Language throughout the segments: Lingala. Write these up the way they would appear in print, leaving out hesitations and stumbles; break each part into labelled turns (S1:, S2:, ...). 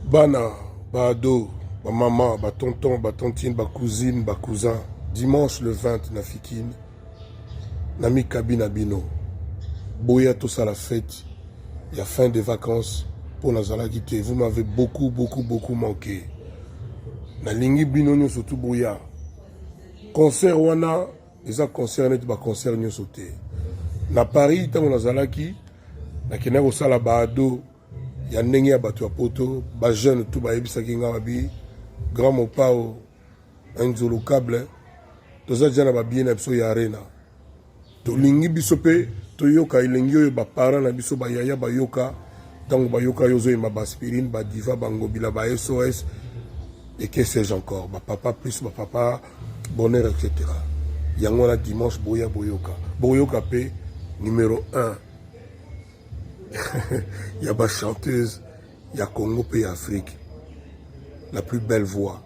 S1: Bana, Bado, ba maman, ba tonton, ba tontine, ba cousine, ba cousin. Dimanche le 20 na Fikine. Nami Kabina Bino. Boya tous à la fête. Il y a fin des vacances pour Nazala Guité. Vous m'avez beaucoup manqué. Na lingi Bino surtout Boya. Concert wana, les a concert net ba concert nyo sauté. Na Paris, tango Nazala ki, na kena ko sala Bado. Il y a ndenge ya bato ya poto, ba jeune tout ba yebisaki nga babi, grand mopao, Nzolo câble, toza jana ba bien na biso ya arena. To lingi biso pe, to yoka ilengi oyo ba parents na biso ba yaya ba yoka, tango ba yoka yozo yema ba aspirine, ba diva, ba ngobila, ba SOS, et que sais-je encore, ba papa plus, ba papa, bonheur, etc. Yango na dimanche boya boyoka. Boyoka pe, numéro 1. Il y a ma chanteuse, il y a Congo pays Afrique, la plus belle voix.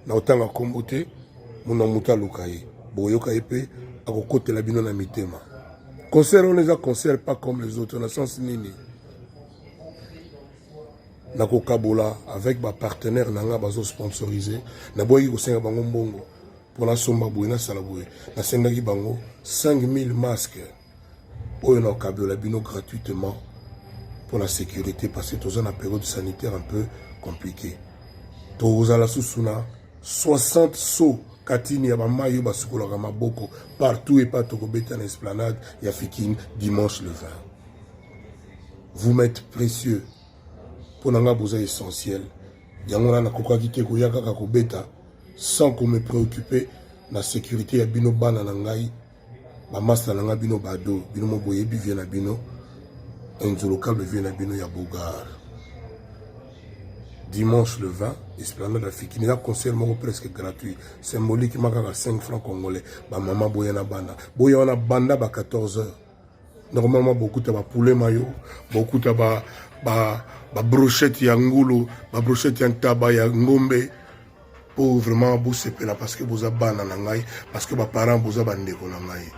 S1: Na otanga kombote, mona muta lokaye. Boyoka epe, ako kote la bino na mitema. Concert on les a concert pas comme les autres, on a sens nini. Na kokabola avec ba partenaire nanga bazo sponsorisé, na boyi ko senga bango mbongo pour la somba boye na sala boye. Na senga ki bango 5000 masques. On a kabola bino gratuitement pour la sécurité parce que tous en a période sanitaire un peu compliquée. Tous à la sousuna 60 sauts katini ya bamayo basukola kama boko partout et pas toko beta na esplanade ya Fikine dimanche le 20. Vous m'êtes précieux pour nanga boza essentiel. Yango na koka kite ko yaka ka ko beta sans qu'on me préoccuper la sécurité ya bino bana na ngai. Ba master nanga bino bado bino mo boye bi vient na bino Nzolo câble vient na bino ya Bogar. Dimanche le 20 esplanade la Fikine na concert moko presque gratuit symbolique makaka 5 francs congolais ba maman boye na banda boye na banda ba 14h normalement beaucoup ta ba poulet mayo beaucoup ta ba brochette ya ngulu ba brochette ya ntaba ya ngombe pour vraiment vous sepela parce que vous abana na ngai parce que ba parents vous abandeko na ngai.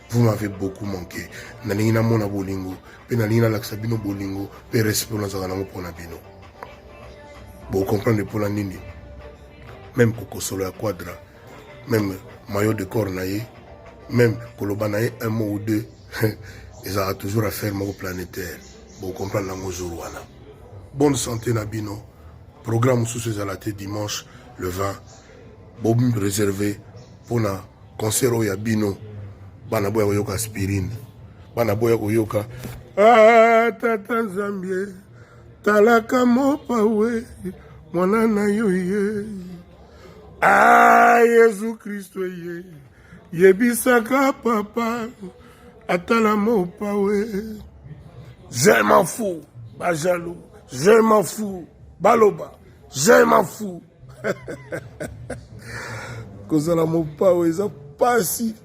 S1: Vous m'avez beaucoup manqué. Nanina mona bolingo, penalina laksabino bolingo, pe respect na zana pour na bino. Vous comprenez pour la nini. Même koko solo ya quadra, même maillot de corps naïe, même koloba naïe un mot ou deux, ils ont toujours à faire mon planétaire. Vous comprenez la mojourwana. Bonne santé na bino. Programme sous ces alatés dimanche le 20. Bon réservé pour na concert au Yabino. Bana boya koyoka aspirine. Bana boya koyoka. Ah, tata Zambie. Talaka mopa we. Mwana na yo ye. Ah, Yesu Christo ye. Yebisaka papa. Atala mopa we. Je m'en fous. Ba jaloux. Je m'en fous. Baloba. Je m'en fous. Kozala mopa we. Za pasi.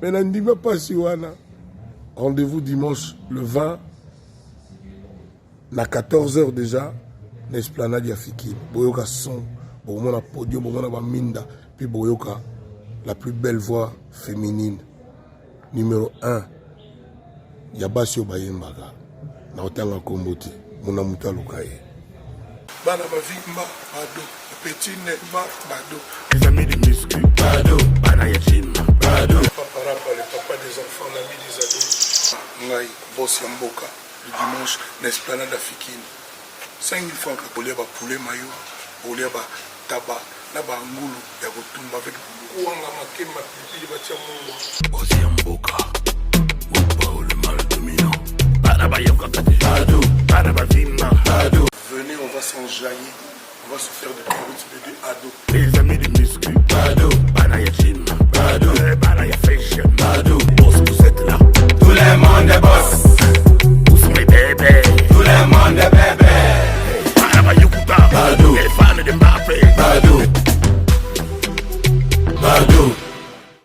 S1: Mais rendez-vous dimanche le 20 à 14h déjà l'esplanade ya Fikine. Boyoka son, boyoma podium, boyoma minda, puis boyoka la plus belle voix féminine numéro 1 Yabasio Bayembaga na otanga komboti mona muta lokaye. Bana bavimba bado petit nemba bado les amis de muscu bado bana ya gym bado papa rapa les papas des enfants l'ami des ados ngai boss ya mboka le dimanche l'esplanade à Fikine 5000 francs pour les poulet mayo pour les taba na ba ngulu ya kotumba avec kuanga makema pipi batia mungu boss ya mboka ou le mal dominant bana ba yoka kate bado bana ba vima bado. Venez, on va s'enjailler, on va se faire des produits de ados. Les amis du muscu, Bado, Banaya Gym, Bado, Banaya Fashion, Bado, boss, vous êtes là. Tout le monde est boss.